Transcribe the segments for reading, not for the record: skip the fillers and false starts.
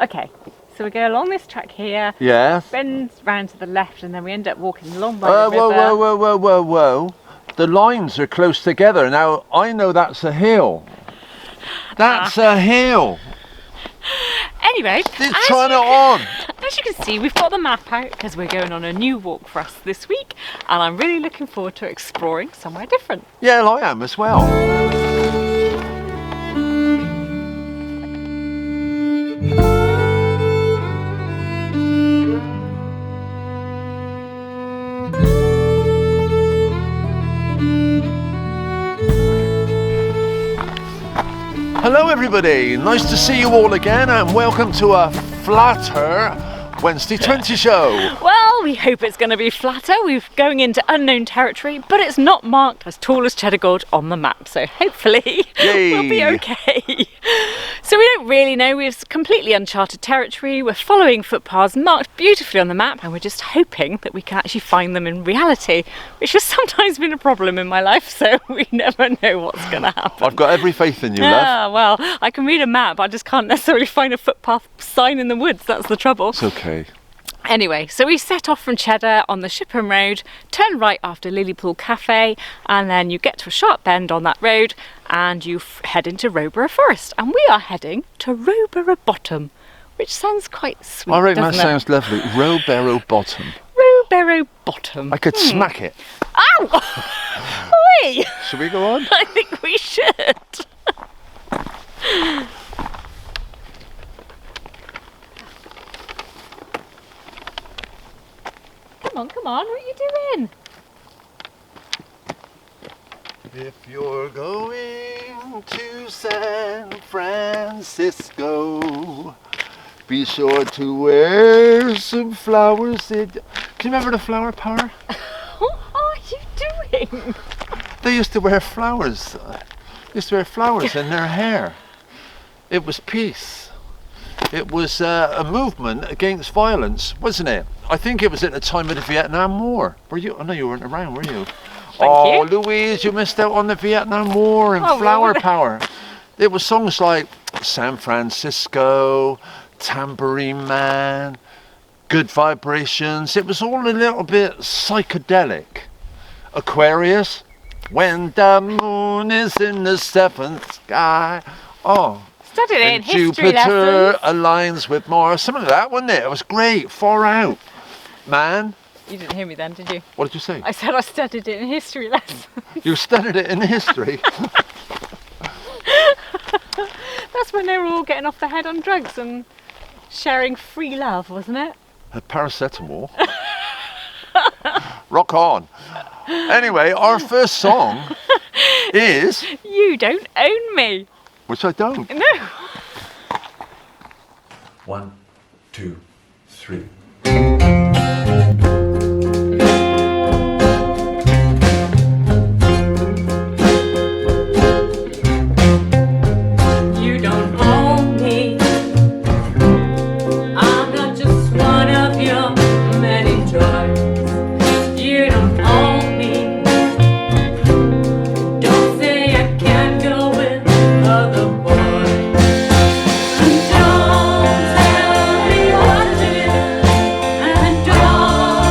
Okay, so we go along this track here. Yes. Bend round to the left, and then we end up walking along by the river. Whoa. The lines are close together. Now, I know that's a hill. That's a hill. Anyway, Turn it on. As you can see, we've got the map out because we're going on a new walk for us this week, and I'm really looking forward to exploring somewhere different. Yeah, I am as well. Hello everybody, nice to see you all again and welcome to a flatter Wednesday 20 show. Well, we hope it's going to be flatter. We're going into unknown territory, but it's not marked as tall as Cheddar Gorge on the map, so hopefully we'll be okay. So we don't really know, we're completely uncharted territory, we're following footpaths marked beautifully on the map, and we're just hoping that we can actually find them in reality, which has sometimes been a problem in my life, so we never know what's going to happen. I've got every faith in you, love. Well, I can read a map, I just can't necessarily find a footpath sign in the woods, that's the trouble. It's okay. Anyway, so we set off from Cheddar on the Shipham road, turn right after Lilypool Cafe, and then you get to a sharp bend on that road and you head into Rowberrow Forest. And we are heading to Rowberrow Bottom, which sounds quite sweet, I reckon that doesn't it? sounds lovely. Rowberrow Bottom. Rowberrow Bottom. I could smack it. Ow! Oi! Should we go on? I think we should. Come on, what are you doing? If you're going to San Francisco, be sure to wear some flowers. Can you remember the flower power? What are you doing? They used to wear flowers. In their hair. It was peace. It was a movement against violence, wasn't it? I think it was at the time of the Vietnam War. Were you? I know you weren't around, were you? Thank you. Louise, you missed out on the Vietnam War and flower power. There were songs like San Francisco, Tambourine Man, Good Vibrations. It was all a little bit psychedelic. Aquarius, when the moon is in the seventh sky. Studied it in history Jupiter lessons. aligns with Mars. Something like that, wasn't it? It was great. Far out. Man. You didn't hear me then, did you? What did you say? I said I studied it in history lessons. You studied it in history. That's when they were all getting off their head on drugs and sharing free love, wasn't it? Paracetamol. Rock on. Anyway, our first song is... You Don't Own Me. Which I don't. No. 1, 2, 3. You don't own me. I'm not just one of your many toys. You don't own me. Don't say I can't go with other boys. And don't tell me what to do. And don't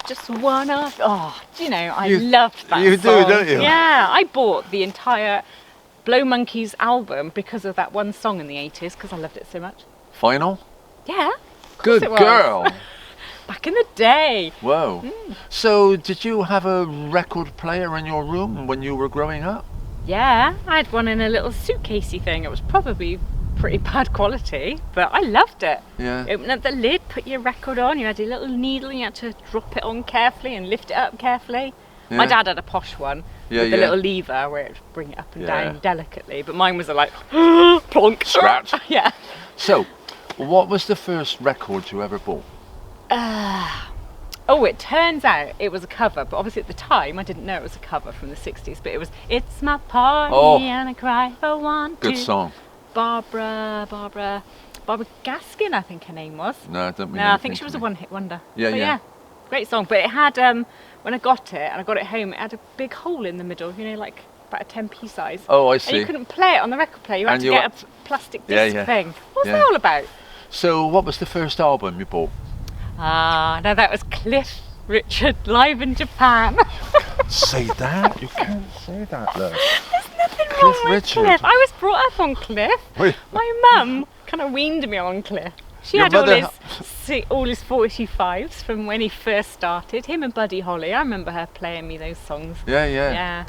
just one after. Oh, do you know, I loved that You song. do, don't you? Yeah, I bought the entire Blow Monkeys album because of that one song in the 80s, because I loved it so much. Vinyl? Yeah. Good girl. Back in the day. Whoa. So, did you have a record player in your room when you were growing up? Yeah, I had one in a little suitcasey thing. It was probably pretty bad quality, but I loved it. Yeah. Open up the lid, put your record on, you had your little needle, you had to drop it on carefully and lift it up carefully. Yeah. My dad had a posh one with the little lever where it would bring it up and down delicately, but mine was a like plonk scratch. Yeah. So, what was the first record you ever bought? Oh, it turns out it was a cover, but obviously at the time I didn't know it was a cover from the 60s, but it was It's My Party and I Cry for One, Good Two. song. Barbara Gaskin, I think her name was. No, I don't mean No, I think she was a one-hit wonder. Yeah, But yeah. Great song, but it had, when I got it, and I got it home, it had a big hole in the middle, you know, like about a 10p size. Oh, I And see. you couldn't play it on the record player, you had And to you get had a plastic disc thing. What's Yeah. that all about? So, what was the first album you bought? No, that was Cliff Richard live in Japan. Say that? You can't say that, look. There's nothing Cliff wrong with Richard. Cliff. I was brought up on Cliff. Wait. My mum kind of weaned me on Cliff. She Your had mother all his 45s from when he first started. Him and Buddy Holly. I remember her playing me those songs. Yeah. Yeah,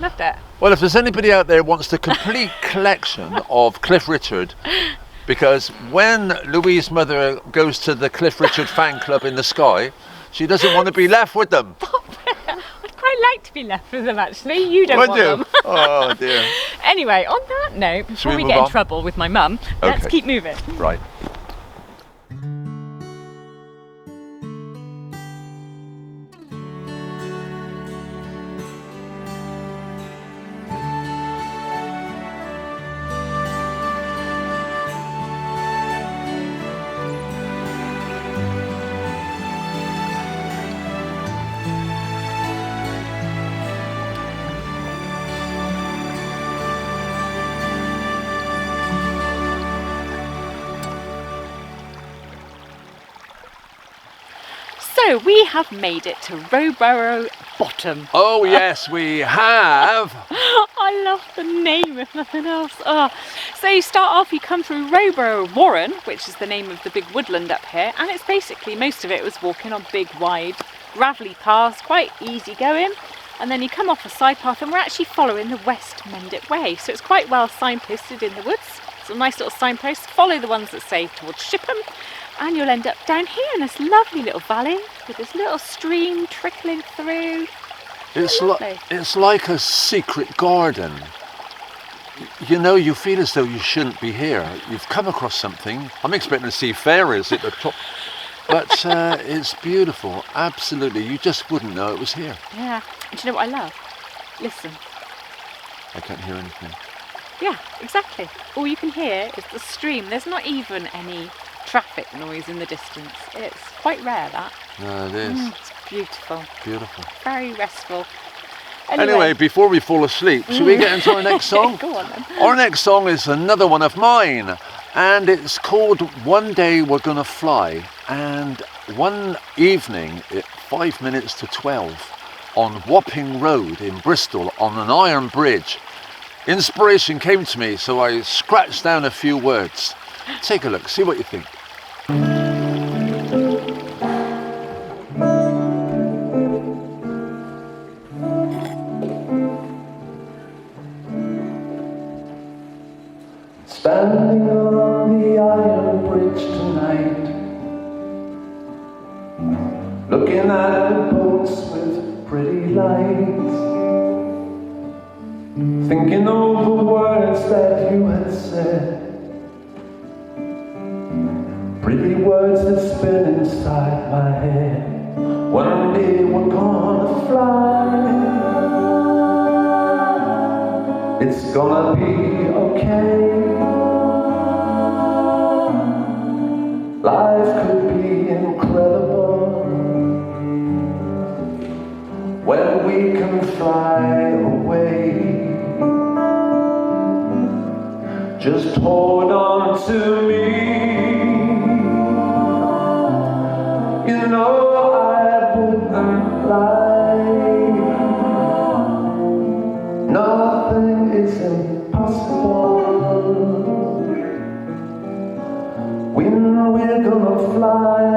loved it. Well, if there's anybody out there who wants the complete collection of Cliff Richard, because when Louise's mother goes to the Cliff Richard fan club in the sky, she doesn't want to be left with them. I'd quite like to be left with them, actually. You don't Would want you? them. Oh dear. Anyway, on that note, before we move get on? in trouble with my mum, let's Okay. keep moving. Right. So we have made it to Rowberrow Bottom. Oh yes, we have. I love the name, if nothing else. Oh. So you start off, you come through Rowberrow Warren, which is the name of the big woodland up here, and it's basically, most of it was walking on big, wide, gravelly paths, quite easy going. And then you come off a side path, and we're actually following the West Mendip Way, so it's quite well signposted in the woods. Some nice little signposts. Follow the ones that say towards Shipham, and you'll end up down here in this lovely little valley with this little stream trickling through. It's like a secret garden. You know, you feel as though you shouldn't be here. You've come across something. I'm expecting to see fairies at the top. But it's beautiful, absolutely. You just wouldn't know it was here. Yeah. And do you know what I love? Listen. I can't hear anything. Yeah, exactly. All you can hear is the stream. There's not even any traffic noise in the distance. It's quite rare, that. No, it is. It's beautiful. Beautiful. Very restful. Anyway, before we fall asleep, should we get into our next song? Go on then. Our next song is another one of mine, and it's called One Day We're Gonna Fly. And one evening at 5 minutes to 12 on Wapping Road in Bristol on an iron bridge, inspiration came to me, so I scratched down a few words. Take a look, see what you think. Standing on the iron bridge tonight, looking at the boats with pretty lights, thinking over words that you had said, pretty words that spin inside my head. One day we're gonna fly, it's gonna be okay. Life could be incredible when we can fly away. Just hold on to me. You know I wouldn't is impossible. When we're gonna fly,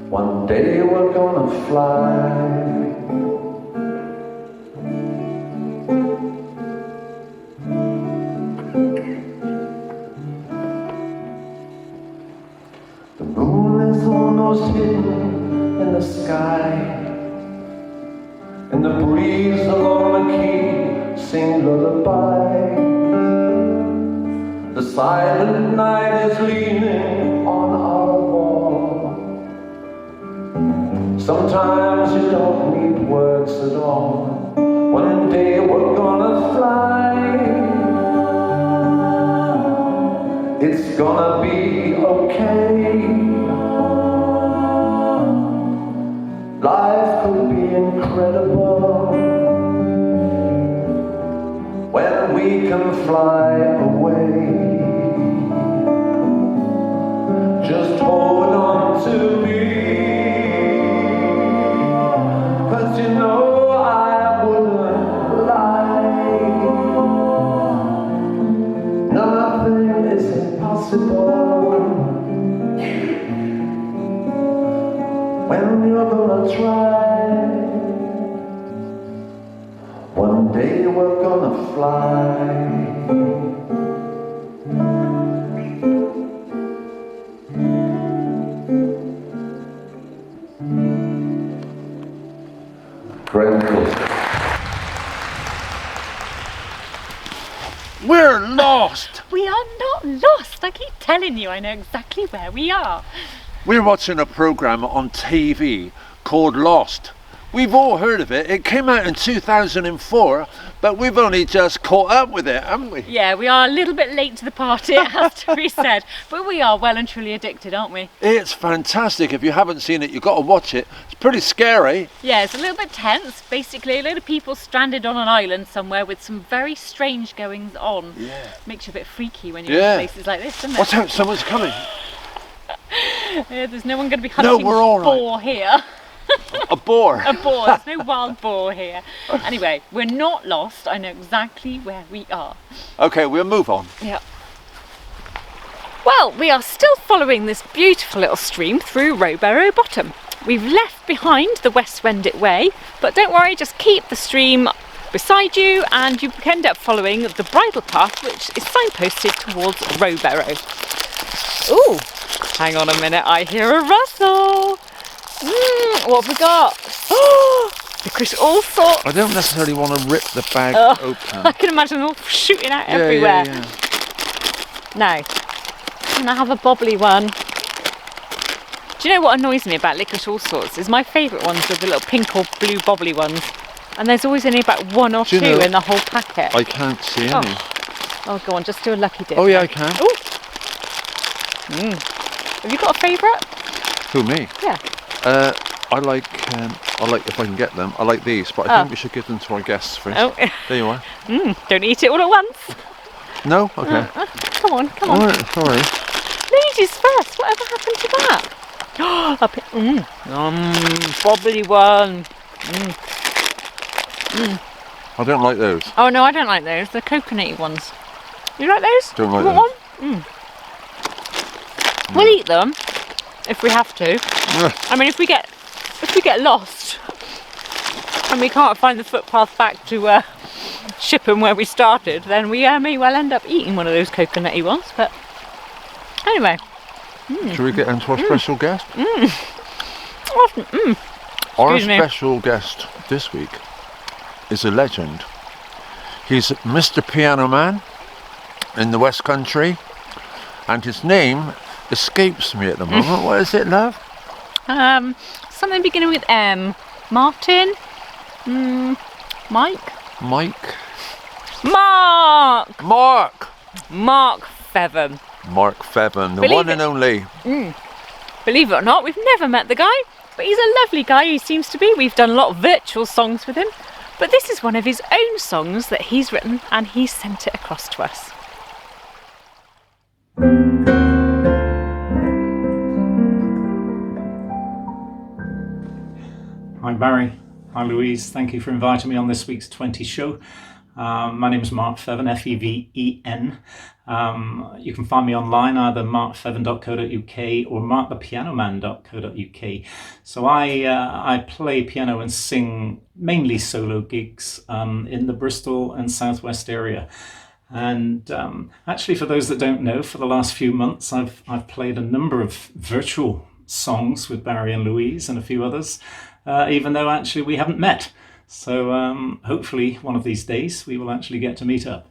one day we're gonna fly. The moon is almost hidden in the sky, and the breeze along the quay sings lullaby. The silent night is leaning on our wall. Sometimes you don't need words at all. One day we're gonna fly. It's gonna be okay. Life could be incredible when we can fly away. Just hold on to me, 'cause you know I wouldn't lie. Nothing is impossible when you're gonna try. One day we're gonna fly. We're lost! We are not lost. I keep telling you, I know exactly where we are. We're watching a programme on TV called Lost. We've all heard of it. It came out in 2004, but we've only just caught up with it, haven't we? Yeah, we are a little bit late to the party, it has to be said. But we are well and truly addicted, aren't we? It's fantastic. If you haven't seen it, you've got to watch it. It's pretty scary. Yeah, it's a little bit tense. Basically, a load of people stranded on an island somewhere with some very strange goings on. Yeah. Makes you a bit freaky when you're in places like this, doesn't it? Watch out, someone's coming. Yeah, there's no one going to be hunting we're all right. boar here. A boar. A boar, there's no wild boar here. Anyway, we're not lost. I know exactly where we are. Okay, we'll move on. Yeah. Well, we are still following this beautiful little stream through Rowberrow Bottom. We've left behind the West Wendit Way, but don't worry, just keep the stream beside you and you can end up following the bridle path, which is signposted towards Rowberrow. Ooh, hang on a minute, I hear a rustle. What have we got? Liquorice allsorts. I don't necessarily want to rip the bag open. I can imagine all shooting out everywhere. Yeah. Now, can I have a bobbly one? Do you know what annoys me about liquorice allsorts? Is my favourite ones are the little pink or blue bobbly ones. And there's always only about one or two in the whole packet. I can't see any. Oh, go on, just do a lucky dip. Oh yeah, I can. Ooh. Have you got a favourite? Who, me? Yeah. I like if I can get them. I like these, but I think we should give them to our guests first. Oh. There you are. Don't eat it all at once. No? Okay. Come on. All right, sorry. Ladies first. Whatever happened to that? Bobbly one. I don't like those. Oh no, I don't like those. The coconutty ones. You like those? Don't like you want one? We'll eat them if we have to. I mean, if we get lost and we can't find the footpath back to Shipham where we started, then we may well end up eating one of those coconutty ones. But anyway. Should we get into our special guest? Our special guest this week is a legend. He's Mr Pianoman in the West Country, and his name escapes me at the moment. What is it, love? Something beginning with M. Martin? Mike? Mike? Mark! Mark Feven. Mark Feven, the one and only. Believe it or not, we've never met the guy, but he's a lovely guy, he seems to be. We've done a lot of virtual songs with him, but this is one of his own songs that he's written and he's sent it across to us. Hi Barry. Hi Louise, thank you for inviting me on this week's 20 show. My name is Mark Feven, F-E-V-E-N. You can find me online, either markfeven.co.uk or markthepianoman.co.uk. So I play piano and sing mainly solo gigs in the Bristol and Southwest area. And actually, for those that don't know, for the last few months, I've played a number of virtual songs with Barry and Louise and a few others, even though actually we haven't met. So hopefully one of these days we will actually get to meet up.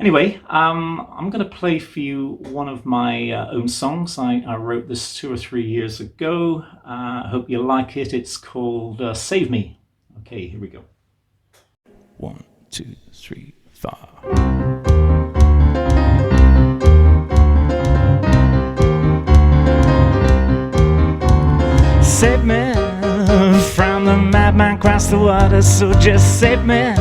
Anyway, I'm going to play for you one of my own songs. I wrote this 2 or 3 years ago. I hope you like it. It's called Save Me. Okay, here we go. 1, 2, 3, 4. Save me from the madman across the water, so just save me.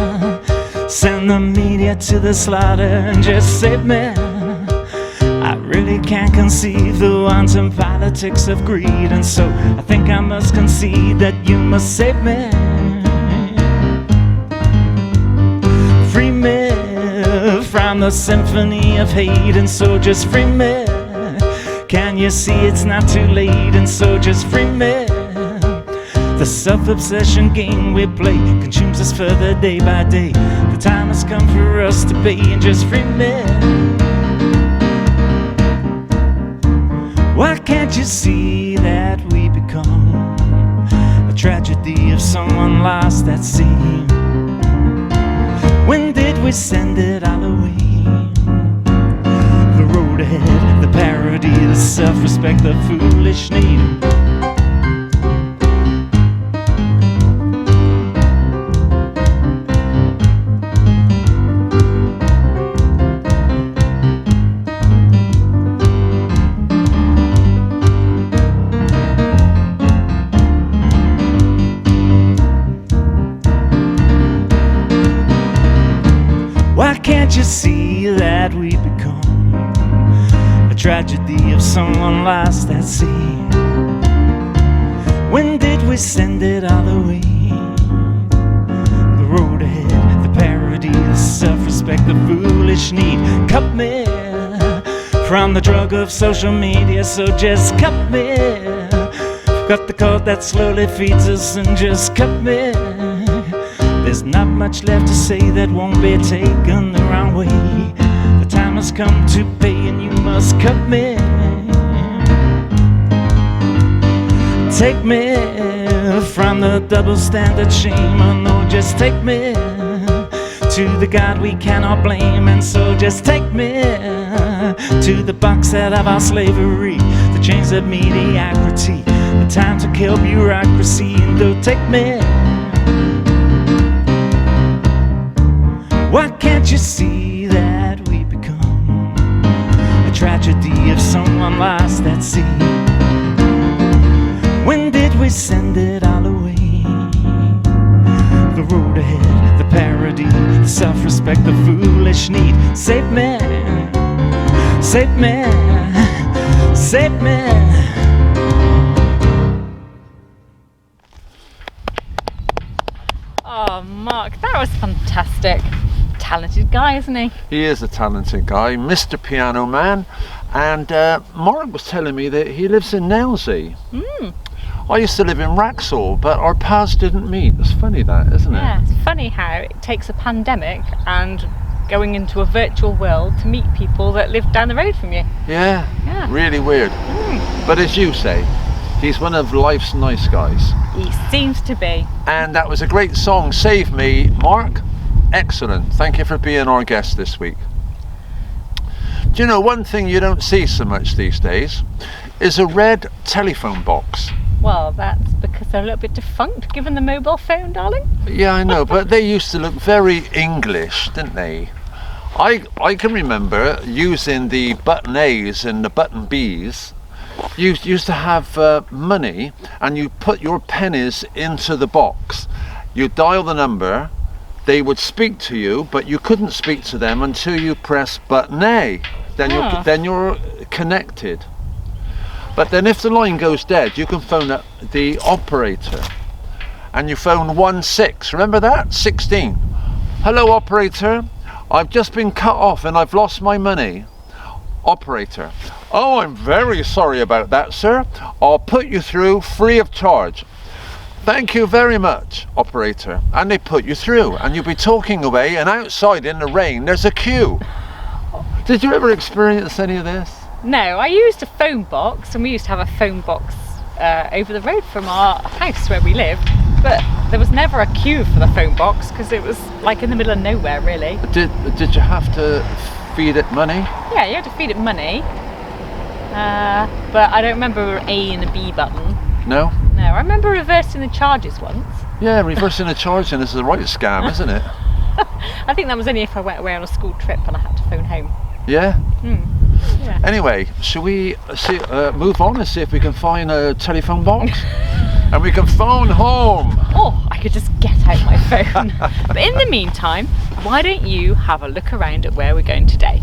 Send the media to the slaughter and just save me. I really can't conceive the wanton politics of greed, and so I think I must concede that you must save me. Free me from the symphony of hate, and so just free me. Can you see it's not too late, and so just free me. The self-obsession game we play consumes us further day by day. The time has come for us to pay, and just free me. Why can't you see that we become a tragedy of someone lost at sea? When did we send it all away? The road ahead, the parody, the self-respect, the foolish need. Can't you see that we become a tragedy of someone lost at sea? When did we send it all away? The road ahead, the parody, the self-respect, the foolish need. Cut me from the drug of social media, so just cut me. Cut the cord that slowly feeds us, and just cut me. There's not much left to say that won't be taken the wrong way. The time has come to pay, and you must cut me. Take me from the double standard shame, oh no, just take me to the God we cannot blame, and so just take me to the box set of our slavery, the chains of mediocrity, the time to kill bureaucracy, and go take me. Why can't you see that we become a tragedy of someone lost at sea? When did we send it all away? The road ahead, the parody, the self-respect, the foolish need. Save me, save me, save me. Oh, Mark, that was fantastic. Talented guy, isn't he? He is a talented guy, Mr Pianoman. And Mark was telling me that he lives in Nailsea. I used to live in Wraxall, but our paths didn't meet. It's funny that, isn't it? Yeah, it's funny how it takes a pandemic and going into a virtual world to meet people that live down the road from you. Yeah, Yeah. really weird. But as you say, he's one of life's nice guys. He seems to be. And that was a great song, Save Me, Mark. Excellent. Thank you for being our guest this week. Do you know, one thing you don't see so much these days is a red telephone box. Well, that's because they're a little bit defunct, given the mobile phone, darling. Yeah, I know, but they used to look very English, didn't they? I can remember using the button A's and the button B's. You used to have money, and you put your pennies into the box. You dial the number, they would speak to you, but you couldn't speak to them until you press button A. Then you're connected. But then if the line goes dead, you can phone up the operator. and you phone 16. Remember that? 16. Hello, operator. I've just been cut off and I've lost my money. Operator. Oh, I'm very sorry about that, sir. I'll put you through free of charge. Thank you very much, operator. And they put you through, and you'll be talking away, and outside in the rain there's a queue. Did you ever experience any of this? No, I used a phone box, and we used to have a phone box over the road from our house where we lived, but there was never a queue for the phone box because it was like in the middle of nowhere, really. Did you have to feed it money? Yeah, you had to feed it money, but I don't remember an A and a B button. No? No, I remember reversing the charges once. Yeah, reversing the charging is the right scam, isn't it? I think that was only if I went away on a school trip and I had to phone home. Yeah? Yeah. Anyway, shall we move on and see if we can find a telephone box? And we can phone home. Or I could just get out my phone. But in the meantime, why don't you have a look around at where we're going today?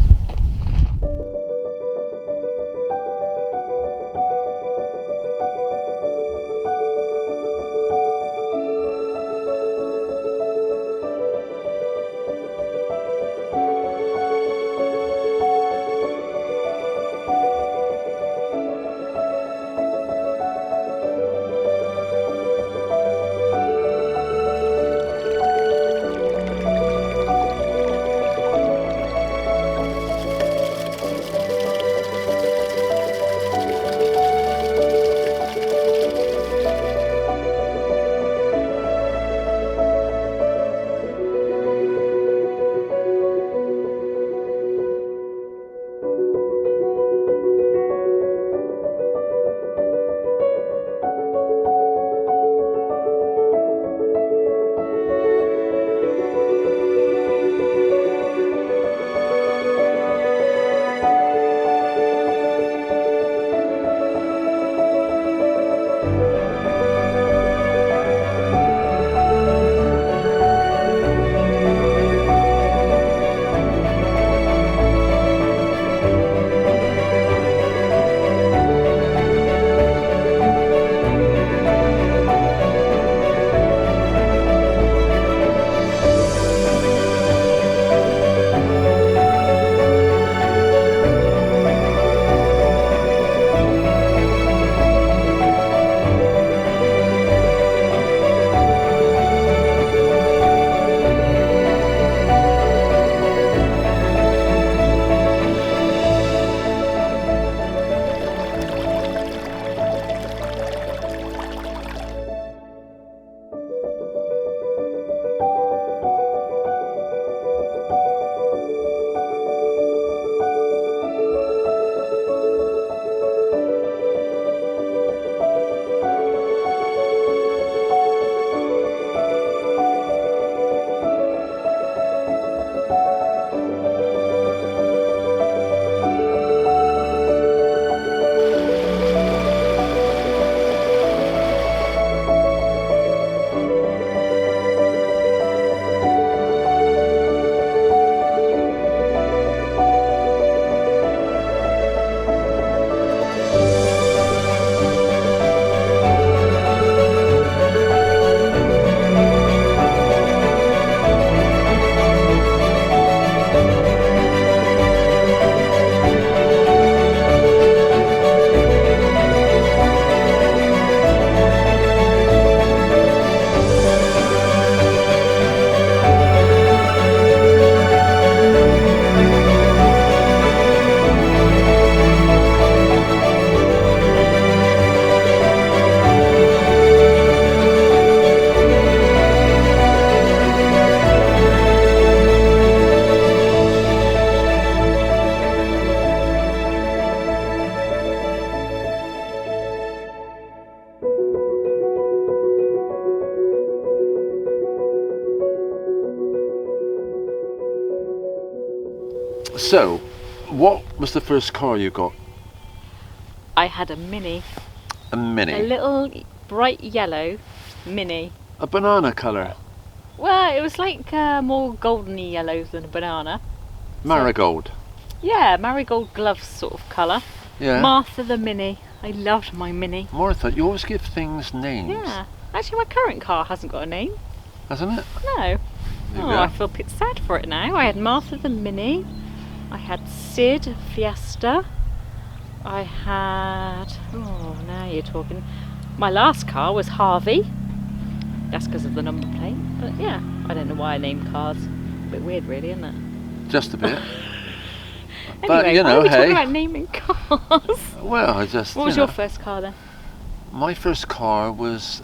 So, what was the first car you got? I had a Mini. A Mini? A little bright yellow Mini. A banana colour? Well, it was like more goldeny yellow than a banana. Marigold? Yeah, marigold gloves sort of colour. Yeah. Martha the Mini. I loved my Mini. Martha, you always give things names. Yeah. Actually, my current car hasn't got a name. Hasn't it? No. There you Oh, go. I feel a bit sad for it now. I had Martha the Mini. I had Sid Fiesta. I had... Oh, now you're talking. My last car was Harvey. That's because of the number plate. But yeah, I don't know why I named cars. A bit weird, really, isn't it? Just a bit. Anyway, But, you why know, are we hey. talking about naming cars? Well, I just. What was you your know, first car then? My first car was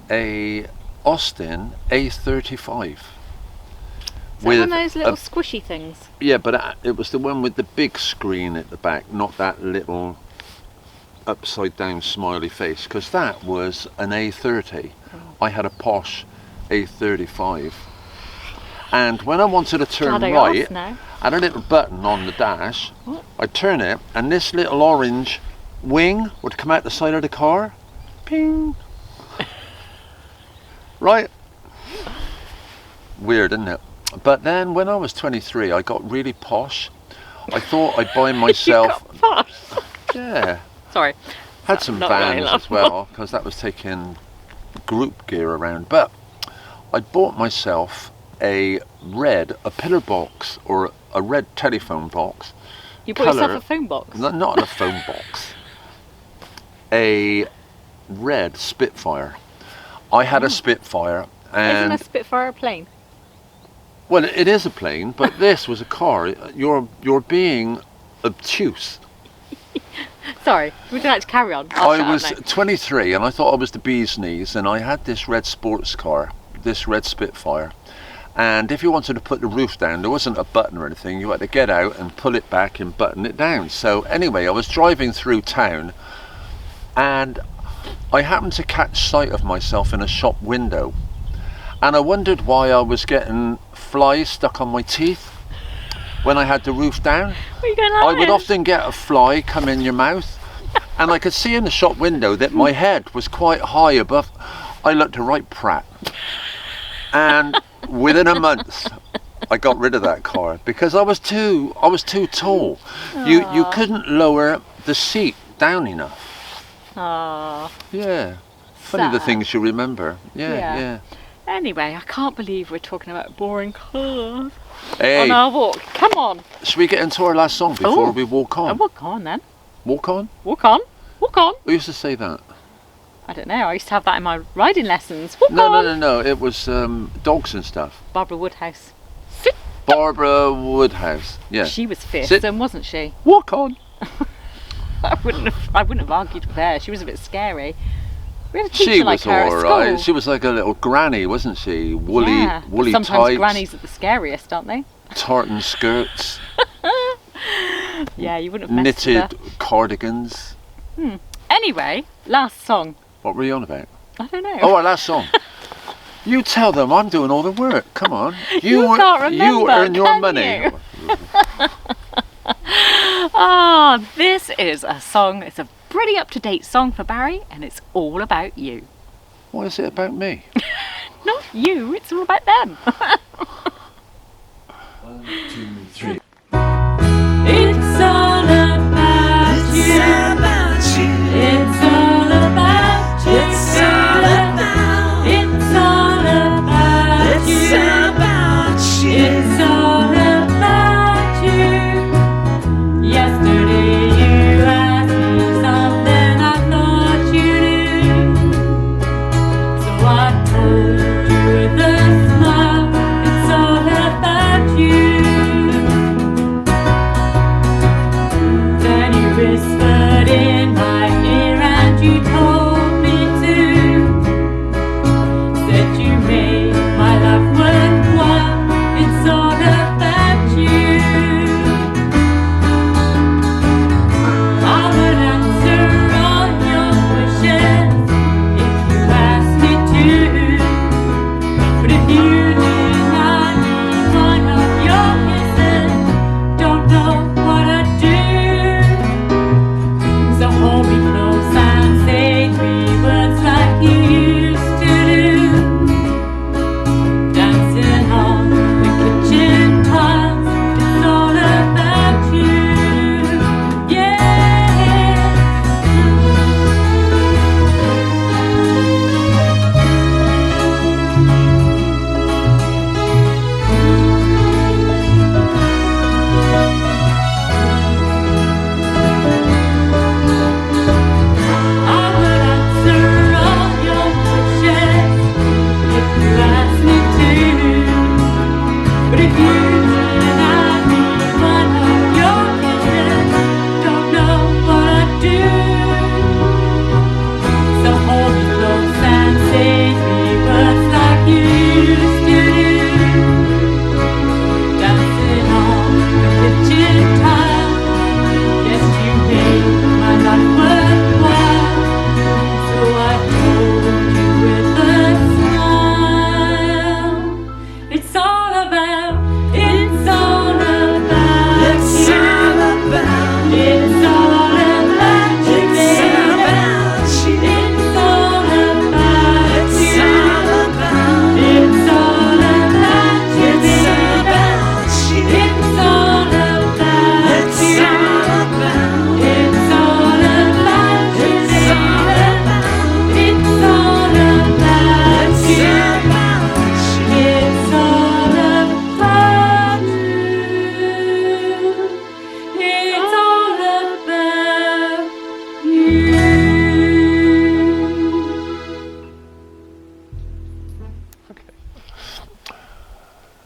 a Austin A35. Is that one of those little squishy things? Yeah, but it was the one with the big screen at the back, not that little upside down smiley face, because that was an A30. I had a posh A35. And when I wanted to turn Glad I right, asked now. I had a little button on the dash. What? I'd turn it, and this little orange wing would come out the side of the car. Ping. Right? Weird, isn't it? But then when I was 23, I got really posh. I thought I'd buy myself... You got posh. Yeah. Sorry. Had some not really vans as well, because that was taking group gear around. But I bought myself a pillar box, or a red telephone box. You bought yourself a phone box? Not a phone box. A red Spitfire. I had a Spitfire, and Isn't a Spitfire a plane? well, it is a plane, but this was a car. You're being obtuse. Sorry, would you like to carry on? I'll I shut was up now. 23 and I thought I was the bee's knees, and I had this red sports car, this red Spitfire. And if you wanted to put the roof down, there wasn't a button or anything. You had to get out and pull it back and button it down. So anyway, I was driving through town, and I happened to catch sight of myself in a shop window. And I wondered why I was getting flies stuck on my teeth when I had the roof down. What are you going like I would this? often get a fly come in your mouth, and I could see in the shop window that my head was quite high above. I looked a right prat. And within a month, I got rid of that car because I was too tall. You couldn't lower the seat down enough. Aww. Yeah. Funny the Sad. things you remember. Yeah. Yeah. Anyway, I can't believe we're talking about boring cars Hey, on our walk. Come on. should we get into our last song before Oh. we walk Oh, on? walk on then. Walk on? Walk on. Walk on. We used to say that. I don't know. I used to have that in my riding lessons. Walk No, on. no. It was dogs and stuff. Barbara Woodhouse. Sit. Barbara Woodhouse. Yeah. She was Sit. fearsome, wasn't she? Walk on. I wouldn't have argued with her. She was a bit scary. We had a She teacher like was her at alright. school. She was like a little granny, wasn't she? Woolly, Yeah. woolly Sometimes tights, grannies are the scariest, aren't they? tartan skirts, Yeah, you wouldn't have messed with knitted cardigans. her. Anyway, last song. What were you on about? I don't know. Oh, our last song. You tell them I'm doing all the work. Come on. You can't remember, You earn your can money. you? Ah, this is a song. It's a pretty up-to-date song for Barry, and it's all about you. What is it about me? Not you, it's all about them. 1, 2, 3. It's all about you. It's all about you. It's all about. It's all about you. It's all about you. Yesterday you asked me something I thought you knew, so I told you with a smile. It's all about you.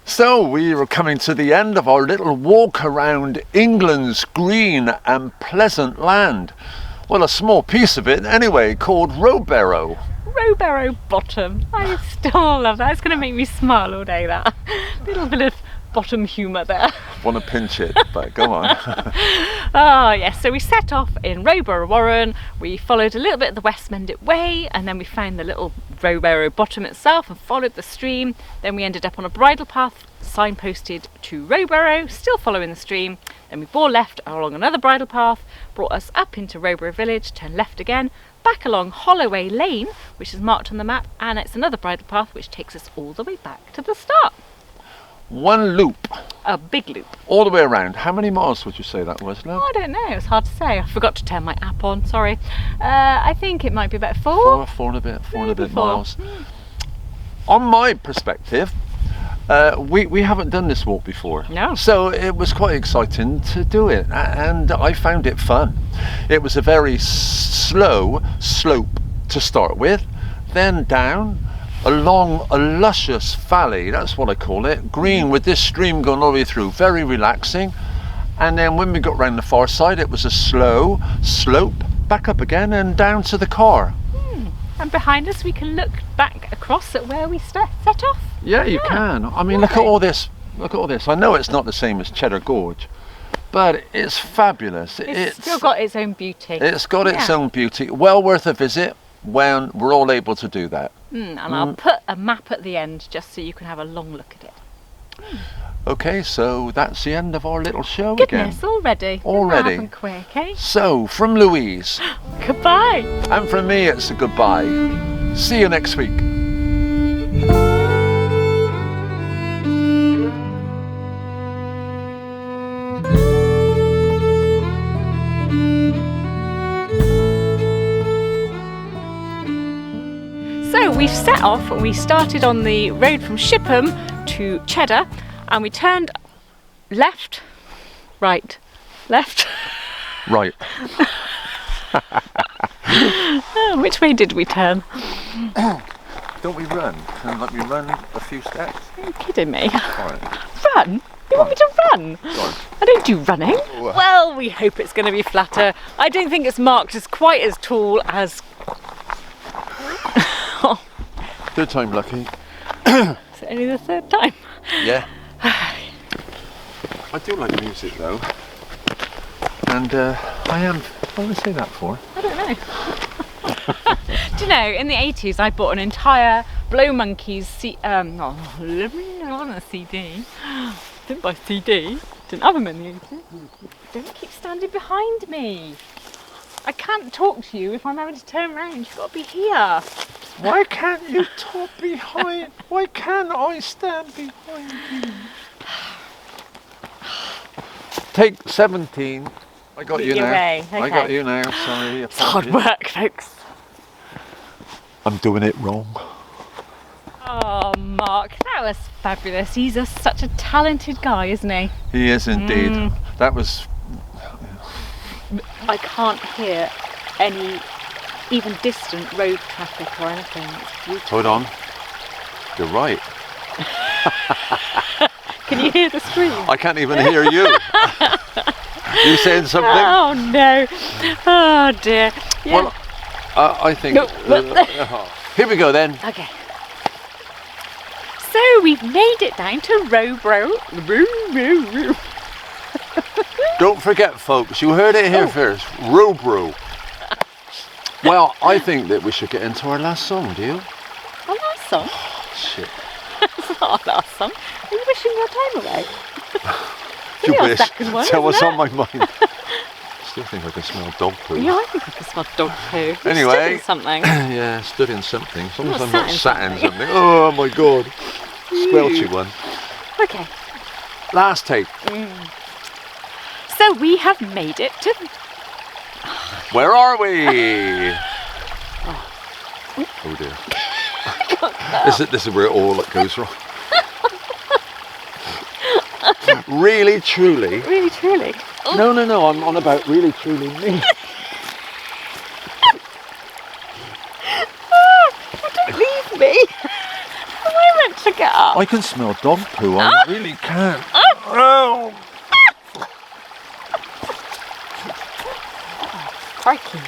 So we are coming to the end of our little walk around England's green and pleasant land. Well, a small piece of it anyway, called Rowberrow. Rowberrow Bottom. I still love that. It's going to make me smile all day, that. Little bit of bottom humour there. Want to pinch it, but go on. Ah, yes, so we set off in Rowberrow Warren, we followed a little bit of the West Mendip Way, and then we found the little Rowberrow Bottom itself and followed the stream. Then we ended up on a bridle path signposted to Rowberrow, still following the stream. Then we bore left along another bridle path, brought us up into Rowberrow Village, turned left again, back along Holloway Lane, which is marked on the map, and it's another bridle path which takes us all the way back to the start. One loop. A big loop. All the way around. How many miles would you say that was now? I don't know, it's hard to say. I forgot to turn my app on, sorry. I think it might be about four Four and a bit four. miles. On my perspective, we haven't done this walk before. No. So it was quite exciting to do it, and I found it fun. It was a very slow slope to start with, then down, along a luscious valley, that's what I call it, green with this stream going all the way through, very relaxing. And then when we got round the far side, it was a slow slope, back up again and down to the car. And behind us we can look back across at where we set off. Yeah, you can. I mean, look at all this. Look at all this. I know it's not the same as Cheddar Gorge, but it's fabulous. It's still got its own beauty. It's got its own beauty. Well worth a visit when we're all able to do that. And I'll put a map at the end just so you can have a long look at it. Okay, so that's the end of our little show Goodness, again. already. Already. Happened quick, eh? So, from Louise, Goodbye. and from me, it's a goodbye. See you next week. So we've set off and we started on the road from Shipham to Cheddar, and we turned left, right, left. Right. Which way did we turn? Don't we run? Can let me run a few steps? Are you kidding me? All right. Run? You want me to run? Go on. I don't do running. Well, we hope it's going to be flatter. I don't think it's marked as quite as tall as... Third time lucky. It's only the third time. Yeah. I do like music though. And I am... What did I say that for? I don't know. Do you know, in the 80s I bought an entire Blow Monkeys on a CD. Didn't buy CD. Didn't have them in the 80s. Don't keep standing behind me. I can't talk to you if I'm having to turn around. You've got to be here. Why can't you talk behind? Why can't I stand behind you? Take 17. I got you now. Away. Okay. I got you now. Sorry. It's hard work, folks. I'm doing it wrong. Oh, Mark, that was fabulous. He's such a talented guy, isn't he? He is indeed. That was... I can't hear any even distant road traffic or anything. It's beautiful. Hold on. You're right. Can you hear the scream? I can't even hear you. You saying something? Oh no. Oh dear. Yeah. Well, I think... No, here we go then. Okay. So we've made it down to Rowberrow. Don't forget, folks, you heard it here first. Rowberrow. Well, I think that we should get into our last song, do you? Our last song? Shit. It's not our last song. Are you wishing your time away? You Our wish. second one, Tell what's isn't on my mind. Still think I can smell dog poo. Yeah, I think I can smell dog poo. You Anyway. stood in something. Yeah, stood in something. As long as Not I'm not sat in sat in something. something. Oh my god. Squelchy one. Okay. Last take. So we have made it to... Where are we? Oh dear. This is where it all goes wrong. Really, truly. Really, truly. No, I'm on about really, truly me. Don't leave me. Am I meant to get up? I can smell dog poo, I really can. Oh. Crikey.